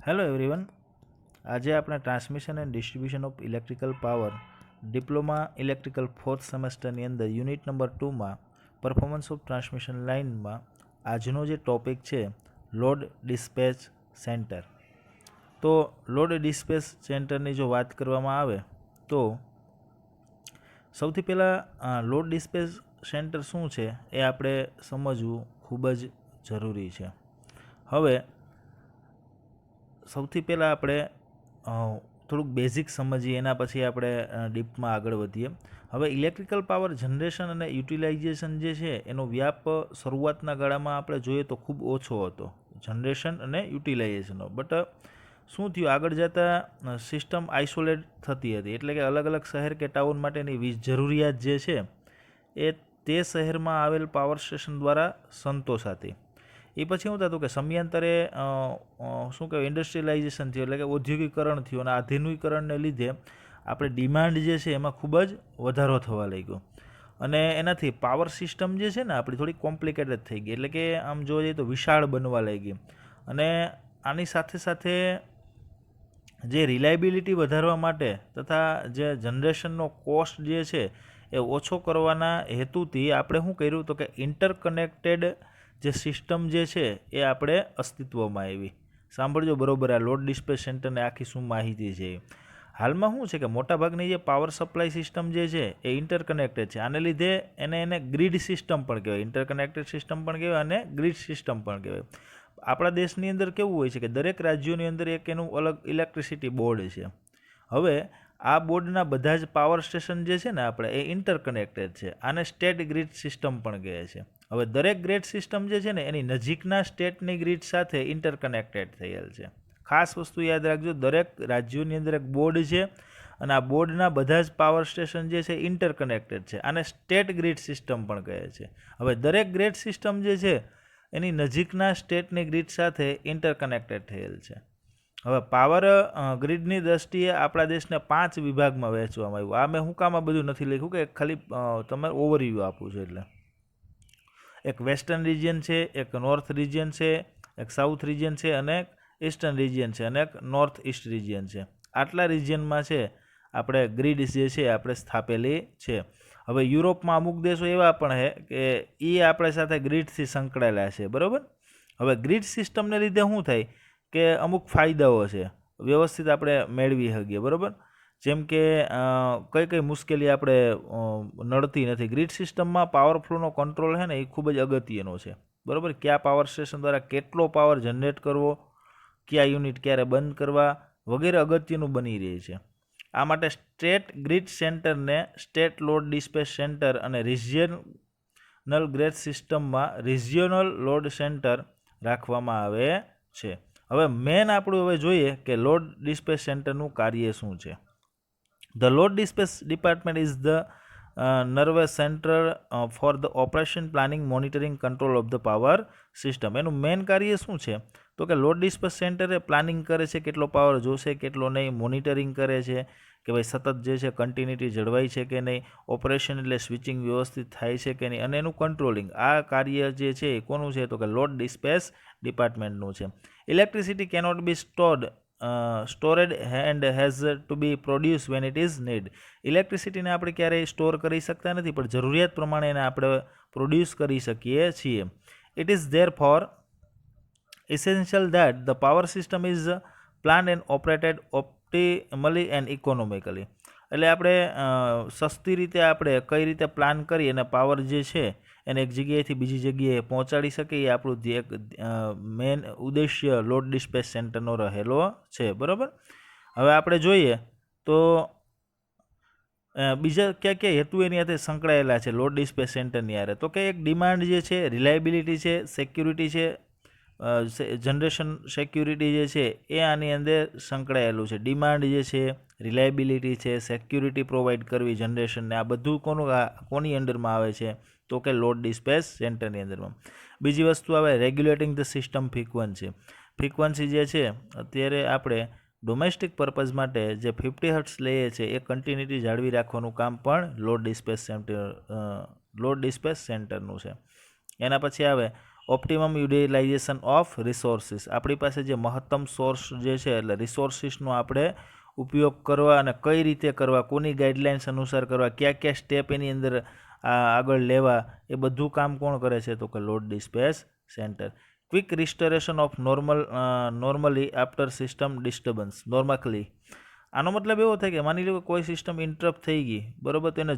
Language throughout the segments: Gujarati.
હેલો એવરીવન, આજે આપણે transmission and distribution of electrical power diploma electrical fourth સેમેસ્ટરની અંદર યુનિટ નંબર 2માં પરફોર્મન્સ ઓફ ટ્રાન્સમિશન લાઇનમાં આજનો જે ટોપિક છે લોડ ડિસ્પેચ સેન્ટર. તો લોડ ડિસ્પેચ સેન્ટરની જો વાત કરવામાં આવે તો સૌથી પહેલાં લોડ ડિસ્પેચ સેન્ટર શું છે એ આપણે સમજવું ખૂબ જ જરૂરી છે. હવે સૌથી પહેલાં આપણે થોડુંક બેઝિક સમજીએ, એના પછી આપણે ડીપમાં આગળ વધીએ. હવે ઇલેક્ટ્રિકલ પાવર જનરેશન અને યુટિલાઇઝેશન જે છે એનો વ્યાપ શરૂઆતના ગાળામાં આપણે જોઈએ તો ખૂબ ઓછો હતો, જનરેશન અને યુટિલાઇઝેશનનો. બટ શું થયું, આગળ જતાં સિસ્ટમ આઇસોલેટ થતી હતી, એટલે કે અલગ અલગ શહેર કે ટાઉન માટેની વીજ જરૂરિયાત જે છે એ તે શહેરમાં આવેલ પાવર સ્ટેશન દ્વારા સંતોષાતી. એ પછી શું થતું કે સમયાંતરે શું કહેવાય ઇન્ડસ્ટ્રીયલાઇઝેશન થયું, એટલે કે ઔદ્યોગિકરણ થયું, અને આધુનિકરણને લીધે આપણે ડિમાન્ડ જે છે એમાં ખૂબ જ વધારો થવા લાગ્યો, અને એનાથી પાવર સિસ્ટમ જે છે ને આપણી થોડી કોમ્પ્લિકેટેડ થઈ ગઈ, એટલે કે આમ જોવા જઈએ તો વિશાળ બનવા લાગી. અને આની સાથે સાથે જે રિલાયબિલિટી વધારવા માટે તથા જે જનરેશનનો કોસ્ટ જે છે એ ઓછો કરવાના હેતુથી આપણે શું કર્યું તો કે ઇન્ટરકનેક્ટેડ જે સિસ્ટમ જે છે એ આપણે અસ્તિત્વમાં આવી. સાંભળજો બરોબર, આ લોડ ડિસ્પેચ સેન્ટરને આખી શું માહિતી છે. હાલમાં શું છે કે મોટાભાગની જે પાવર સપ્લાય સિસ્ટમ જે છે એ ઇન્ટરકનેક્ટેડ છે. આને લીધે એને ગ્રીડ સિસ્ટમ પણ કહેવાય, ઇન્ટરકનેક્ટેડ સિસ્ટમ પણ કહેવાય અને ગ્રીડ સિસ્ટમ પણ કહેવાય. આપણા દેશની અંદર કેવું હોય છે કે દરેક રાજ્યોની અંદર એક એનું અલગ ઇલેક્ટ્રિસિટી બોર્ડ છે. હવે આ બોર્ડના બધા જ પાવર સ્ટેશન જે છે ને આપણે એ ઇન્ટરકનેક્ટેડ છે. આને સ્ટેટ ગ્રીડ સિસ્ટમ પણ કહે છે. હવે દરેક ગ્રીડ સિસ્ટમ જે છે ને એની નજીકના સ્ટેટની ગ્રીડ સાથે ઇન્ટરકનેક્ટેડ થયેલ છે. ખાસ વસ્તુ યાદ રાખજો, દરેક રાજ્યોની અંદર એક બોર્ડ છે અને આ બોર્ડના બધા જ પાવર સ્ટેશન જે છે ઇન્ટરકનેક્ટેડ છે. આને સ્ટેટ ગ્રીડ સિસ્ટમ પણ કહે છે. હવે દરેક ગ્રીડ સિસ્ટમ જે છે એની નજીકના સ્ટેટની ગ્રીડ સાથે ઇન્ટરકનેક્ટેડ થયેલ છે. હવે પાવર ગ્રીડની દ્રષ્ટિએ આપણા દેશને 5 વિભાગમાં વહેંચવામાં આવ્યું. આ મેં હું કામ આ બધું નથી લખ્યું કે ખાલી તમારે ઓવરવ્યૂ આપવું છે. એટલે એક વેસ્ટર્ન રિજિયન છે, એક નોર્થ રિજિયન છે, એક સાઉથ રિજિયન છે, અને એક ઈસ્ટર્ન રિજિયન છે, અને એક નોર્થ ઈસ્ટ રિજિયન છે. આટલા રિજિયનમાં છે આપણે ગ્રીડ જે છે આપણે સ્થાપેલી છે. હવે યુરોપમાં અમુક દેશો એવા પણ છે કે એ આપણી સાથે ગ્રીડથી સંકળાયેલા છે, બરાબર. હવે ગ્રીડ સિસ્ટમને લીધે શું થાય કે અમુક ફાયદાઓ છે, વ્યવસ્થિત આપણે મેળવી શકીએ, બરાબર. જેમ કે કઈ કઈ મુશ્કેલી આપણે નડતી નથી. ગ્રીડ સિસ્ટમમાં પાવર ફ્લોનો કંટ્રોલ છે ને એ ખૂબ જ અગત્યનો છે, બરાબર. કયા પાવર સ્ટેશન દ્વારા કેટલો પાવર જનરેટ કરવો, કયા યુનિટ ક્યારે બંધ કરવા વગેરે અગત્યનું બની રહે છે. આ માટે સ્ટેટ ગ્રીડ સેન્ટરને સ્ટેટ લોડ ડિસ્પેચ સેન્ટર અને રિજિયનલ ગ્રીડ સિસ્ટમમાં રિજિયોનલ લોડ સેન્ટર રાખવામાં આવે છે. હવે મેન આપણું હવે જોઈએ કે લોડ ડિસ્પેચ સેન્ટરનું કાર્ય શું છે. The load dispatch department is the nervous center for the operation planning monitoring control of the power system. એનું મેન કાર્ય શું છે તો કે લોડ ડિસ્પેચ સેન્ટર એ પ્લાનિંગ કરે છે કેટલો પાવર જોશે કેટલો નહીં, મોનિટરિંગ કરે છે કે ભાઈ સતત જે છે કન્ટિન્યુટી જળવાય છે કે નહીં, ઓપરેશન એટલે સ્વિચિંગ વ્યવસ્થિત થાય છે કે નહીં, અને એનું કંટ્રોલિંગ. આ કાર્ય જે છે એ કોનું છે તો કે લોડ ડિસ્પેચ ડિપાર્ટમેન્ટનું છે. Electricity cannot B stored and has to be produced when it is need. ઇલેક્ટ્રિસિટીને આપણે ક્યારેય સ્ટોર કરી શકતા નથી, પણ જરૂરિયાત પ્રમાણે એને આપણે પ્રોડ્યુસ કરી શકીએ છીએ. It is therefore essential that the power system is planned and operated optimally and economically. એટલે આપણે સસ્તી રીતે આપણે કઈ રીતે પ્લાન કરી અને પાવર જે છે એને એક જગ્યાએથી બીજી જગ્યાએ પહોંચાડી શકે, એ આપણું જે એક મેન ઉદ્દેશ્ય લોડ ડિસ્પેચ સેન્ટરનો રહેલો છે, બરાબર. હવે આપણે જોઈએ તો બીજા ક્યાં ક્યાં હેતુ એની સાથે સંકળાયેલા છે લોડ ડિસ્પેચ સેન્ટરની હારે, તો કે એક ડિમાન્ડ જે છે, રિલાયબિલિટી છે, સિક્યુરિટી છે, જનરેશન સિક્યુરિટી જે છે એ આની અંદર સંકળાયેલું છે. ડિમાન્ડ જે છે, રિલાયબિલિટી છે, સિક્યુરિટી પ્રોવાઈડ કરવી જનરેશનને, આ બધું કોની અંડરમાં આવે છે તો કે લોડ ડિસ્પેચ સેન્ટરની અંદરમાં. બીજી વસ્તુ આવે regulating the system frequency. Frequency જે છે અત્યારે આપણે ડોમેસ્ટિક પર્પઝ માટે જે 50 હર્ટ્ઝ લઈએ છીએ એ કન્ટિન્યુટી જાળવી રાખવાનું કામ પણ લોડ ડિસ્પેચ સેન્ટરનું છે. એના પછી આવે ઓપ્ટિમમ યુટિલાઇઝેશન ઓફ રિસોર્સિસ, આપણી પાસે જે મહત્તમ સોર્સ જે છે એટલે રિસોર્સિસનો આપણે ઉપયોગ કરવા અને કઈ રીતે કરવા, કોની ગાઈડલાઇન્સ અનુસાર કરવા, કયા કયા સ્ટેપ એની અંદર આગળ લેવા, એ બધું કામ કોણ કરે છે? તો કે load dispatch centre. Quick restoration of normally after system disturbance. Normally આનો મતલબ એવો થાય કે માની લો કે કોઈ સિસ્ટમ ઇન્ટરપ્ટ થઈ ગઈ, બરાબર, તો એને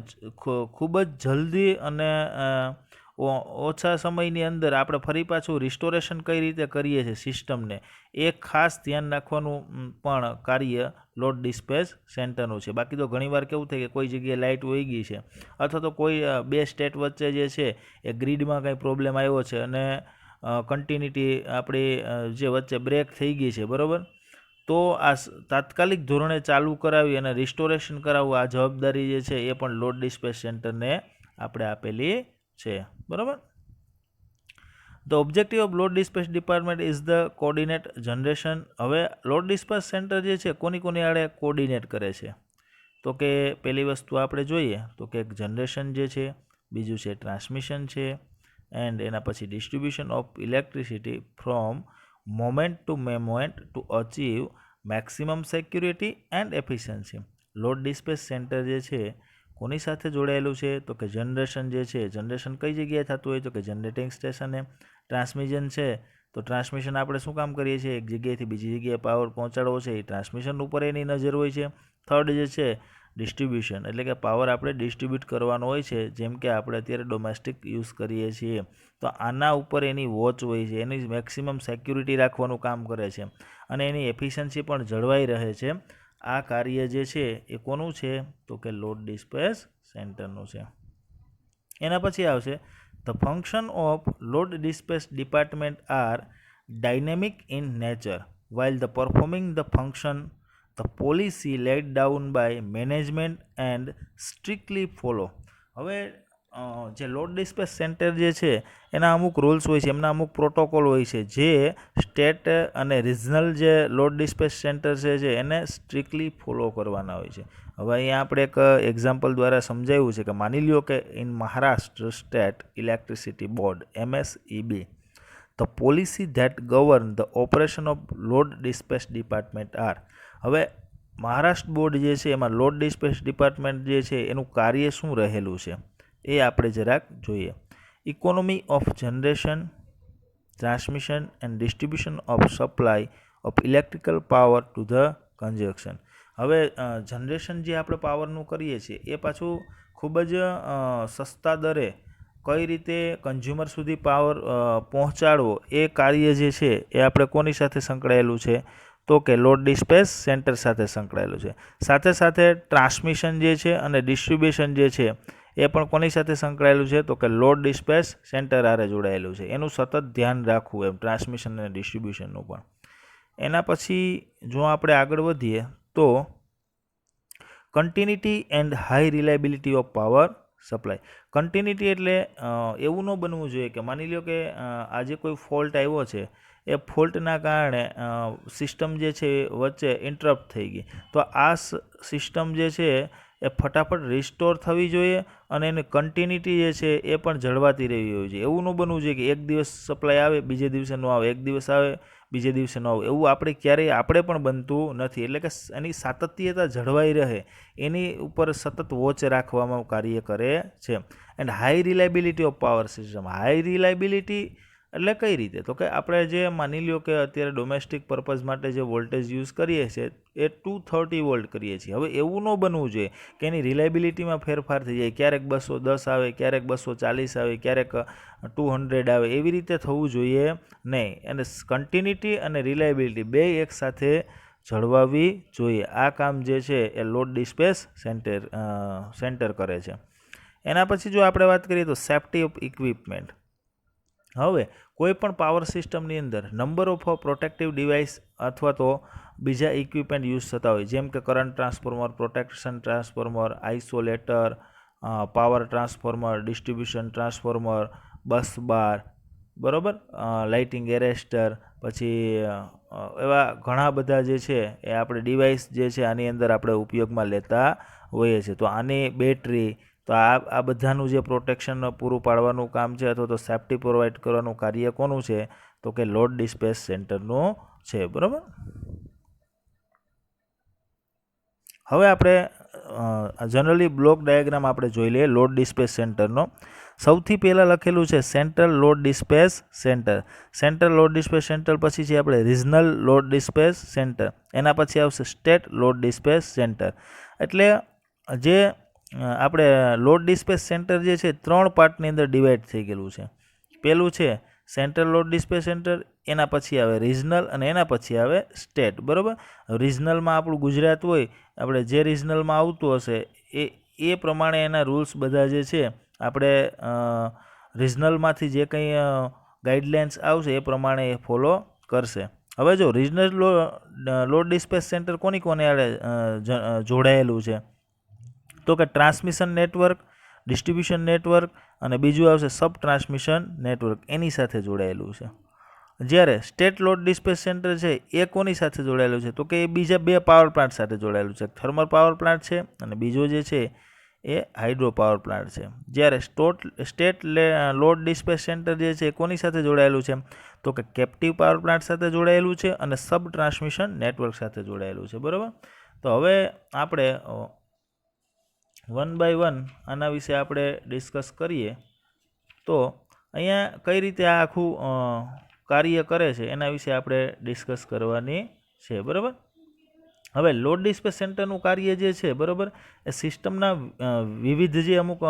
ખૂબ જ જલ્દી અને ઓછા સમયની અંદર આપણે ફરી પાછું રિસ્ટોરેશન કઈ રીતે કરીએ છીએ સિસ્ટમને, એ ખાસ ધ્યાન રાખવાનું પણ કાર્ય લોડ ડિસ્પેચ સેન્ટરનું છે. બાકી તો ઘણીવાર કેવું થાય કે કોઈ જગ્યાએ લાઇટ વહી ગઈ છે અથવા તો કોઈ બે સ્ટેટ વચ્ચે જે છે એ ગ્રીડમાં કંઈ પ્રોબ્લેમ આવ્યો છે અને કન્ટિન્યુટી આપણી જે વચ્ચે બ્રેક થઈ ગઈ છે, બરાબર, તો આ તાત્કાલિક ધોરણે ચાલુ કરાવી અને રિસ્ટોરેશન કરાવવું, આ જવાબદારી જે છે એ પણ લોડ ડિસ્પેચ સેન્ટરને આપણે આપેલી છે, બરાબર. The objective of load dispatch department is the coordinate generation. હવે લોડ ડિસ્પેચ સેન્ટર જે છે કોની આડે કોર્ડિનેટ કરે છે? તો કે પહેલી વસ્તુ આપણે જોઈએ તો કે એક જનરેશન જે છે, બીજું છે ટ્રાન્સમિશન છે, એન્ડ એના પછી distribution of electricity from moment to moment to achieve maximum security and efficiency. Load dispatch centre જે છે કોની સાથે જોડાયેલું છે? તો કે જનરેશન જે છે, જનરેશન કઈ જગ્યાએ થતું હોય? તો કે જનરેટિંગ સ્ટેશને. ટ્રાન્સમિશન છે તો ટ્રાન્સમિશન આપણે શું કામ કરીએ છીએ? એક જગ્યાએથી બીજી જગ્યાએ પાવર પહોંચાડવો છે, એ ટ્રાન્સમિશન ઉપર એની નજર હોય છે. થર્ડ જે છે ડિસ્ટ્રીબ્યુશન, એટલે કે પાવર આપણે ડિસ્ટ્રીબ્યુટ કરવાનો હોય છે, જેમ કે આપણે અત્યારે ડોમેસ્ટિક યુઝ કરીએ છીએ, તો આના ઉપર એની વોચ હોય છે, એની મેક્સિમમ સિક્યુરિટી રાખવાનું કામ કરે છે અને એની એફિશિયન્સી પણ જળવાઈ રહે છે. આ કાર્ય જે છે એ કોનું છે? તો કે લોડ ડિસ્પેચ સેન્ટરનું છે. એના પછી આવશે the function of load dispatch department are dynamic in nature while the performing the function the policy laid down by management and strictly follow. હવે જે લોડ ડિસ્પેચ સેન્ટર જે છે એના અમુક રૂલ્સ હોય છે, એમના અમુક પ્રોટોકોલ હોય છે, જે સ્ટેટ અને રિજનલ જે લોડ ડિસ્પેચ સેન્ટર છે એને સ્ટ્રિક્ટલી ફોલો કરવાના હોય છે. હવે અહીંયા આપણે એક એક્ઝામ્પલ દ્વારા સમજાવ્યું છે કે માની લ્યો કે in Maharashtra state electricity board MSEB, the policy that govern the operation of load dispatch department are. હવે મહારાષ્ટ્ર બોર્ડ જે છે એમાં લોડ ડિસ્પેચ ડિપાર્ટમેન્ટ જે છે એનું કાર્ય શું રહેલું છે એ આપણે જરાક જોઈએ. Economy of generation, transmission and distribution of supply of electrical power to the consumption. હવે જનરેશન જે આપણે પાવરનું કરીએ છીએ એ પાછું ખૂબ જ સસ્તા દરે કઈ રીતે કન્ઝ્યુમર સુધી પાવર પહોંચાડવો, એ કાર્ય જે છે એ આપણે કોની સાથે સંકળાયેલું છે? તો કે લોડ ડિસ્પેચ સેન્ટર સાથે સંકળાયેલું છે. સાથે સાથે ટ્રાન્સમિશન જે છે અને ડિસ્ટ્રીબ્યુશન જે છે એ પણ કોની સાથે સંકળાયેલું છે? તો કે લોડ ડિસ્પેચ સેન્ટર હારે જોડાયેલું છે. એનું સતત ધ્યાન રાખવું એમ, ટ્રાન્સમિશન અને ડિસ્ટ્રીબ્યુશનનું પણ. એના પછી જો આપણે આગળ વધીએ તો continuity and high reliability of power supply. Continuity એટલે એવું ન બનવું જોઈએ કે માની લો કે આજે કોઈ ફોલ્ટ આવ્યો છે, એ ફોલ્ટના કારણે સિસ્ટમ જે છે વચ્ચે ઇન્ટરપ્ટ થઈ ગઈ, તો આ સિસ્ટમ જે છે એ ફટાફટ રિસ્ટોર થવી જોઈએ અને એની કન્ટિન્યુટી જે છે એ પણ જળવાતી રહેવી હોય છે. એવું ન બનવું જોઈએ કે એક દિવસ સપ્લાય આવે બીજે દિવસે ન આવે, એક દિવસ આવે બીજે દિવસે ન આવે, એવું આપણે પણ બનતું નથી. એટલે કે એની સાતત્યતા જળવાઈ રહે એની ઉપર સતત વોચ રાખવામાં કાર્ય કરે છે. And high reliability of power system. High reliability એટલે કઈ રીતે? તો કે આપણે જે માની લ્યો કે અત્યારે ડોમેસ્ટિક પર્પઝ માટે જે વોલ્ટેજ યુઝ કરીએ છીએ એ 230 વોલ્ટ કરીએ છીએ. હવે એવું ન બનવું જોઈએ કે એની રિલાયબિલિટીમાં ફેરફાર થઈ જાય, ક્યારેક 210 આવે, ક્યારેક 240 આવે, ક્યારેક 200 આવે, એવી રીતે થવું જોઈએ નહીં. અને કન્ટિન્યુટી અને રિલાયબિલિટી બે એકસાથે જળવાવી જોઈએ. આ કામ જે છે એ લોડ ડિસ્પેચ સેન્ટર કરે છે. એના પછી જો આપણે વાત કરીએ તો સેફ્ટી ઓફ ઇક્વિપમેન્ટ. હવે કોઈ પણ પાવર સિસ્ટમની અંદર નંબર ઓફ પ્રોટેક્ટિવ ડિવાઇસ અથવા તો બીજા ઇક્વિપમેન્ટ યુઝ થતા હોય, જેમ કે current transformer, protection transformer, isolator, power transformer, distribution transformer, bus bar, બરાબર, લાઇટિંગ એરેસ્ટર, પછી એવા ઘણા બધા જે છે એ આપણે ડિવાઇસ જે છે આની અંદર આપણે ઉપયોગમાં લેતા હોઈએ છીએ. તો આની બેટરી, તો આ બધાનું જે પ્રોટેક્શન પૂરું પાડવાનું કામ છે અથવા તો સેફ્ટી પ્રોવાઈડ કરવાનું કાર્ય કોનું છે? તો કે લોડ ડિસ્પેચ સેન્ટરનું છે. બરાબર. હવે આપણે જનરલી બ્લોક ડાયાગ્રામ આપણે જોઈ લઈએ લોડ ડિસ્પેચ સેન્ટરનો. સૌથી પહેલાં લખેલું છે central load dispatch centre. Central load dispatch centre પછી છે આપણે રિજનલ લોડ ડિસ્પેચ સેન્ટર. એના પછી આવશે સ્ટેટ લોડ ડિસ્પેચ સેન્ટર. એટલે જે આપણે લોડ ડિસ્પેચ સેન્ટર જે છે 3 પાર્ટની અંદર ડિવાઈડ થઈ ગયેલું છે. પહેલું છે સેન્ટ્રલ લોડ ડિસ્પેચ સેન્ટર, એના પછી આવે રિજનલ અને એના પછી આવે સ્ટેટ. બરાબર. રિજનલમાં આપણું ગુજરાત હોય, આપણે જે રિજનલમાં આવતું હશે એ પ્રમાણે એના રૂલ્સ બધા જે છે આપણે રિજનલમાંથી જે કંઈ ગાઈડલાઇન્સ આવશે એ પ્રમાણે એ ફોલો કરશે. હવે જો રિજનલ લોડ ડિસ્પેચ સેન્ટર કોની જોડાયેલું છે? તો કે ટ્રાન્સમિશન નેટવર્ક, ડિસ્ટ્રીબ્યુશન નેટવર્ક અને બીજું આવશે સબ ટ્રાન્સમિશન નેટવર્ક, એની સાથે જોડાયેલું છે. જ્યારે સ્ટેટ લોડ ડિસ્પેચ સેન્ટર છે એ કોની સાથે જોડાયેલું છે? તો કે એ બીજા 2 પાવર પ્લાન્ટ સાથે જોડાયેલું છે. થર્મલ પાવર પ્લાન્ટ છે અને બીજો જે છે એ હાઇડ્રો પાવર પ્લાન્ટ છે. જ્યારે સ્ટેટ લોડ ડિસ્પેચ સેન્ટર જે છે એ કોની સાથે જોડાયેલું છે? તો કે કેપ્ટિવ પાવર પ્લાન્ટ સાથે જોડાયેલું છે અને સબ ટ્રાન્સમિશન નેટવર્ક સાથે જોડાયેલું છે. બરાબર. તો હવે આપણે 1 બાય 1 આના વિશે આપણે ડિસ્કસ કરીએ. તો અહીંયા કઈ રીતે આ આખું કાર્ય કરે છે એના વિશે આપણે ડિસ્કસ કરવાની છે. બરાબર. હવે લોડ ડિસ્પેચ સેન્ટરનું કાર્ય જે છે, બરાબર, એ સિસ્ટમના વિવિધ જે અમુક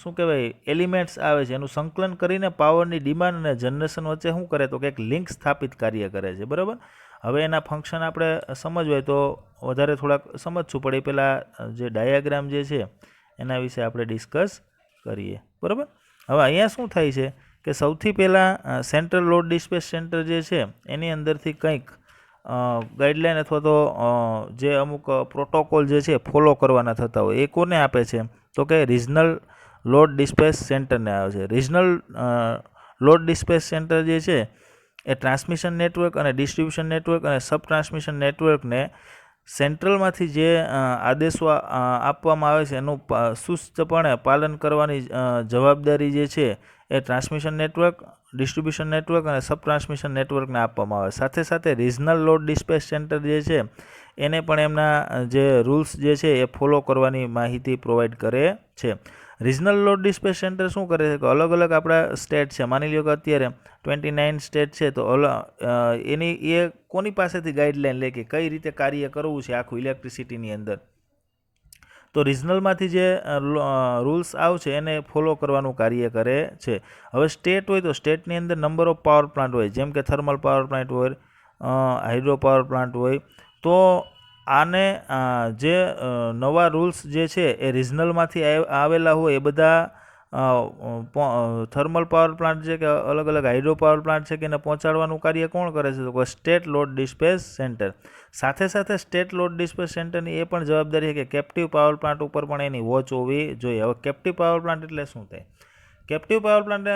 શું કહેવાય એલિમેન્ટ્સ આવે છે એનું સંકલન કરીને પાવરની ડિમાન્ડ અને જનરેશન વચ્ચે શું કરે? તો કે એક લિંક સ્થાપિત કાર્ય કરે છે. બરાબર. હવે એના ફંક્શન આપણે સમજવું હોય તો વધારે થોડાક સમજવું પડે. પહેલાં જે ડાયાગ્રામ જે છે એના વિશે આપણે ડિસ્કસ કરીએ. બરાબર. હવે અહીંયા શું થાય છે કે સૌથી પહેલાં સેન્ટ્રલ લોડ ડિસ્પેચ સેન્ટર જે છે એની અંદરથી કંઈક ગાઈડલાઇન અથવા તો જે અમુક પ્રોટોકોલ જે છે ફોલો કરવાના થતા હોય એ કોને આપે છે? તો કે રિજનલ લોડ ડિસ્પેચ સેન્ટરને આવે છે. રિજનલ લોડ ડિસ્પેચ સેન્ટર જે છે એ ટ્રાન્સમિશન નેટવર્ક અને ડિસ્ટ્રીબ્યુશન નેટવર્ક અને સબ ટ્રાન્સમિશન નેટવર્કને સેન્ટ્રલમાંથી જે આદેશો આપવામાં આવે છે એનું સુસ્તપણે પાલન કરવાની જવાબદારી જે છે એ ટ્રાન્સમિશન નેટવર્ક, ડિસ્ટ્રીબ્યુશન નેટવર્ક અને સબ ટ્રાન્સમિશન નેટવર્કને આપવામાં આવે. સાથે સાથે રિજનલ લોડ ડિસ્પેચ સેન્ટર જે છે એને પણ એમના જે રૂલ્સ જે છે એ ફોલો કરવાની માહિતી પ્રોવાઈડ કરે છે. રિજનલ લોડ ડિસ્પેચ સેન્ટર શું કરે છે કે અલગ અલગ આપણા સ્ટેટ છે, માની લો કે અત્યારે 29 સ્ટેટ છે, તો એ કોની પાસેથી ગાઈડલાઈન લે કે કઈ રીતે કાર્ય કરવું છે આખું ઇલેક્ટ્રિસિટીની અંદર? તો રિજનલમાંથી જે રૂલ્સ આવશે એને ફોલો કરવાનું કાર્ય કરે છે. હવે સ્ટેટ હોય તો સ્ટેટની અંદર નંબર ઓફ પાવર પ્લાન્ટ હોય, જેમ કે થર્મલ પાવર પ્લાન્ટ હોય, હાઇડ્રો પાવર પ્લાન્ટ હોય. તો આને જે નવા રૂલ્સ જે છે એ રિજનલમાંથી આવેલા હોય એ બધા થર્મલ પાવર પ્લાન્ટ છે કે અલગ અલગ હાઇડ્રો પાવર પ્લાન્ટ છે કે એને પહોંચાડવાનું કાર્ય કોણ કરે છે? તો સ્ટેટ લોડ ડિસ્પેચ સેન્ટર. સાથે સાથે સ્ટેટ લોડ ડિસ્પેચ સેન્ટરની એ પણ જવાબદારી છે કે કેપ્ટિવ પાવર પ્લાન્ટ ઉપર પણ એની વોચ હોવી જોઈએ. હવે કેપ્ટિવ પાવર પ્લાન્ટ એટલે શું થાય? કેપ્ટિવ પાવર પ્લાન્ટ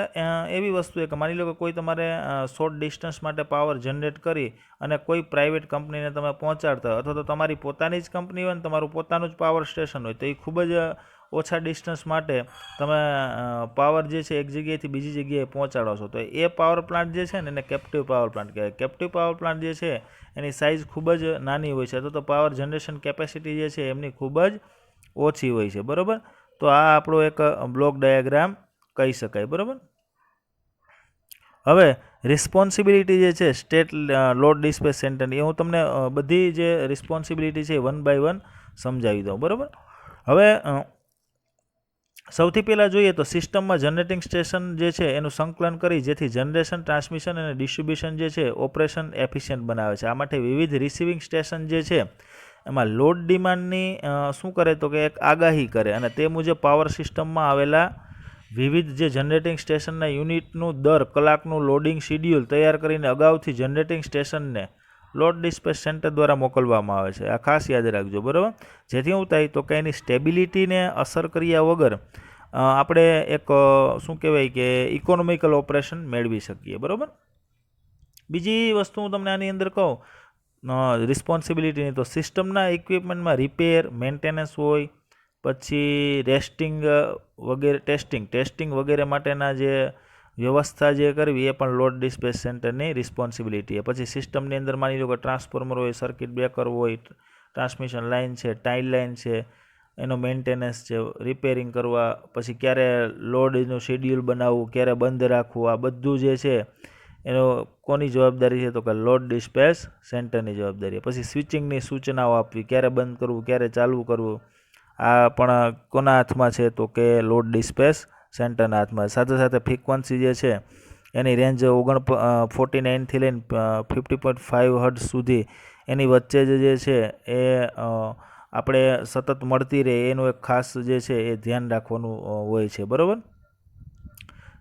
એવી વસ્તુ છે કે માની લો કે કોઈ તમારે શોર્ટ ડિસ્ટન્સ માટે પાવર જનરેટ કરી અને કોઈ પ્રાઇવેટ કંપનીને તમે પહોંચાડતા હોય અથવા તો તમારી પોતાની જ કંપની હોય ને તમારું પોતાનું જ પાવર સ્ટેશન હોય, તો એ ખૂબ જ ઓછા ડિસ્ટન્સ માટે તમે પાવર જે છે એક જગ્યાએથી બીજી જગ્યાએ પહોંચાડો છો, તો એ પાવર પ્લાન્ટ જે છે ને એને કેપ્ટિવ પાવર પ્લાન્ટ કહેવાય. કેપ્ટિવ પાવર પ્લાન્ટ જે છે એની સાઇઝ ખૂબ જ નાની હોય છે અથવા તો પાવર જનરેશન કેપેસિટી જે છે એમની ખૂબ જ ઓછી હોય છે. બરાબર. તો આ આપણો એક બ્લોક ડાયાગ્રામ કહી શકાય. બરાબર. હવે રિસ્પોન્સિબિલિટી જે છે સ્ટેટ લોડ ડિસ્પેચ સેન્ટરની એ હું તમને બધી જે રિસ્પોન્સિબિલિટી છે 1 બાય 1 સમજાવી દઉં. બરાબર. હવે સૌથી પહેલાં જોઈએ તો સિસ્ટમમાં જનરેટિંગ સ્ટેશન જે છે એનું સંકલન કરી જેથી જનરેશન, ટ્રાન્સમિશન અને ડિસ્ટ્રીબ્યુશન જે છે ઓપરેશન એફિશિયન્ટ બનાવે છે. આ માટે વિવિધ રિસીવિંગ સ્ટેશન જે છે એમાં લોડ ડિમાન્ડની શું કરે તો કે એક આગાહી કરે અને તે મુજબ પાવર સિસ્ટમમાં આવેલા વિવિધ જે જનરેટિંગ સ્ટેશનના યુનિટનું દર કલાકનું લોડિંગ શિડ્યુલ તૈયાર કરીને અગાઉથી જનરેટિંગ સ્ટેશનને લોડ ડિસ્પેચ સેન્ટર દ્વારા મોકલવામાં આવે છે. આ ખાસ યાદ રાખજો. બરાબર. જેથી શું થાય તો કે એની સ્ટેબિલિટીને અસર કર્યા વગર આપણે એક શું કહેવાય કે ઇકોનોમિકલ ઓપરેશન મેળવી શકીએ. બરાબર. બીજી વસ્તુ હું તમને આની અંદર કહું રિસ્પોન્સિબિલિટીની, તો સિસ્ટમના ઇક્વિપમેન્ટમાં રિપેર, મેન્ટેનન્સ હોય, પછી ટેસ્ટિંગ વગેરે માટેના જે વ્યવસ્થા જે કરવી એ પણ લોડ ડિસ્પેચ સેન્ટરની રિસ્પોન્સિબિલિટી છે. પછી સિસ્ટમની અંદર માની લો કે ટ્રાન્સફોર્મર હોય, સર્કિટ બ્રેકર હોય, ટ્રાન્સમિશન લાઇન છે, ટાઇલ લાઇન છે, એનો મેન્ટેનન્સ છે, રિપેરિંગ કરવા, પછી ક્યારે લોડનું શેડ્યુલ બનાવવું, ક્યારે બંધ રાખવું, આ બધું જે છે એનો કોની જવાબદારી છે? તો કે લોડ ડિસ્પેચ સેન્ટરની જવાબદારી. પછી સ્વિચિંગની સૂચનાઓ આપવી, ક્યારે બંધ કરવું, ક્યારે ચાલુ કરવું, આ પણ કોના હાથમાં છે? તો કે લોડ ડિસ્પેચ સેન્ટરના હાથમાં. સાથે સાથે ફ્રીક્વન્સી જે છે એની રેન્જ 49થી લઈને 50.5 હર્ટ્ઝ સુધી એની વચ્ચે જે છે એ આપણે સતત મળતી રહે એનું એક ખાસ જે છે એ ધ્યાન રાખવાનું હોય છે, બરાબર.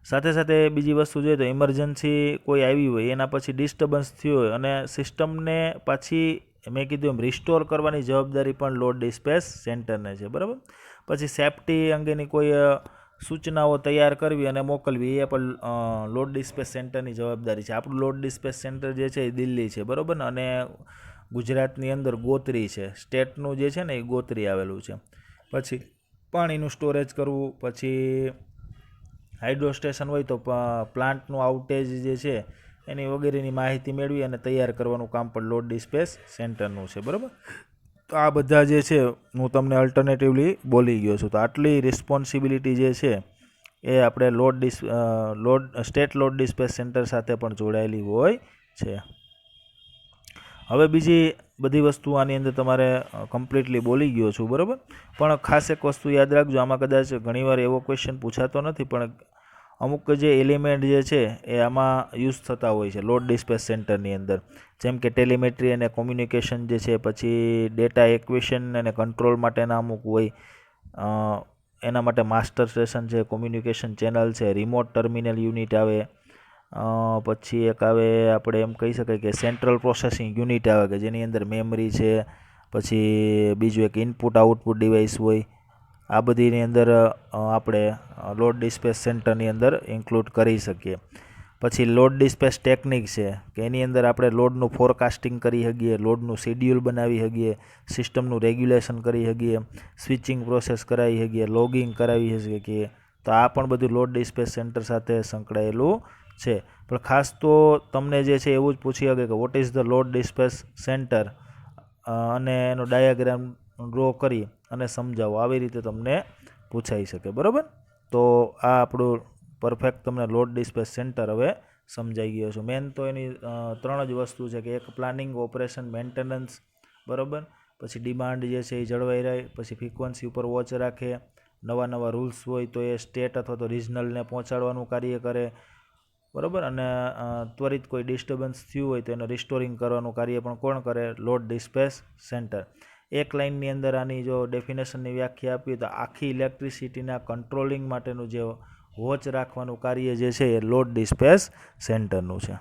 સાથે સાથે બીજી વસ્તુ જોઈએ તો ઇમરજન્સી કોઈ આવી હોય, એના પછી ડિસ્ટર્બન્સ થયું હોય અને સિસ્ટમને પાછી મેં કીધું એમ રિસ્ટોર કરવાની જવાબદારી પણ લોડ ડિસ્પેચ સેન્ટરને છે, બરાબર. પછી સેફ્ટી અંગેની કોઈ સૂચનાઓ તૈયાર કરવી અને મોકલવી એ પણ લોડ ડિસ્પેચ સેન્ટરની જવાબદારી છે. આપણું લોડ ડિસ્પેચ સેન્ટર જે છે એ દિલ્હી છે, બરાબર ને, અને ગુજરાતની અંદર ગોત્રી છે, સ્ટેટનું જે છે ને એ ગોત્રી આવેલું છે. પછી પાણીનું સ્ટોરેજ કરવું, પછી હાઇડ્રો સ્ટેશન હોય તો પ્લાન્ટનું આઉટેજ જે છે એની વગેરેની માહિતી મેળવી અને તૈયાર કરવાનું કામ પણ લોડ ડિસ્પેચ સેન્ટરનું છે, બરાબર. તો આ બધા જે છે હું તમને અલ્ટરનેટિવલી બોલી ગયો છું. તો આટલી રિસ્પોન્સિબિલિટી જે છે એ આપણે સ્ટેટ લોડ ડિસ્પેચ સેન્ટર સાથે પણ જોડાયેલી હોય છે. હવે બીજી બધી વસ્તુ આની અંદર તમારે કમ્પ્લીટલી બોલી ગયો છું, બરાબર. પણ ખાસ એક વસ્તુ યાદ રાખજો, આમાં કદાચ ઘણીવાર એવો ક્વેશ્ચન પૂછાતો નથી, પણ અમુક જે એલિમેન્ટ જે છે એ આમાં યુઝ થતા હોય છે લોડ ડિસ્પેચ સેન્ટરની અંદર, જેમ કે ટેલિમેટ્રી અને કોમ્યુનિકેશન જે છે, પછી ડેટા એક્વિઝિશન અને કંટ્રોલ માટેના અમુક હોય, એના માટે માસ્ટર સ્ટેશન છે, કોમ્યુનિકેશન ચેનલ છે, રિમોટ ટર્મિનલ યુનિટ આવે, પછી એક આવે આપણે એમ કહી શકાય કે સેન્ટ્રલ પ્રોસેસિંગ યુનિટ આવે કે જેની અંદર મેમરી છે, પછી બીજું એક ઇનપુટ આઉટપુટ ડિવાઇસ હોય. આ બધીની અંદર આપણે લોડ ડિસ્પેચ સેન્ટરની અંદર ઇન્ક્લુડ કરી શકીએ. પછી લોડ ડિસ્પેચ ટેકનિક છે કે એની અંદર આપણે લોડનું ફોરકાસ્ટિંગ કરી શકીએ, લોડનું શેડ્યુલ બનાવી શકીએ, સિસ્ટમનું રેગ્યુલેશન કરી શકીએ, સ્વિચિંગ પ્રોસેસ કરાવી શકીએ, લોગિંગ કરાવી શકીએ. તો આ પણ બધું લોડ ડિસ્પેચ સેન્ટર સાથે સંકળાયેલું છે. પણ ખાસ તો તમને જે છે એવું જ પૂછી શકે કે what is the load dispatch centre, અને એનો ડાયાગ્રામ ડ્રો કરી અને સમજાવો, આવી રીતે તમને પૂછાઈ શકે, બરાબર. તો આ આપણું પરફેક્ટ તમને લોડ ડિસ્પેચ સેન્ટર હવે સમજાઈ ગયો છે. મેન તો એની 3 જ વસ્તુ છે કે એક પ્લાનિંગ, ઓપરેશન, મેન્ટેનન્સ, બરાબર. પછી ડિમાન્ડ જે છે એ જળવાઈ રહે, પછી ફ્રીક્વન્સી ઉપર વોચ રાખે, નવા રૂલ્સ હોય તો એ સ્ટેટ અથવા તો રિજનલને પહોંચાડવાનું કાર્ય કરે, બરાબર. અને ત્વરિત કોઈ ડિસ્ટર્બન્સ થયું હોય તો એને રિસ્ટોરિંગ કરવાનું કાર્ય પણ કોણ કરે? Load dispatch centre. એક લાઇનની અંદર આની જો ડેફિનેશનની વ્યાખ્યા આપીએ તો આખી ઇલેક્ટ્રિસિટીના કંટ્રોલિંગ માટેનું જે વોચ રાખવાનું કાર્ય જે છે એ લોડ ડિસ્પેચ સેન્ટરનું છે.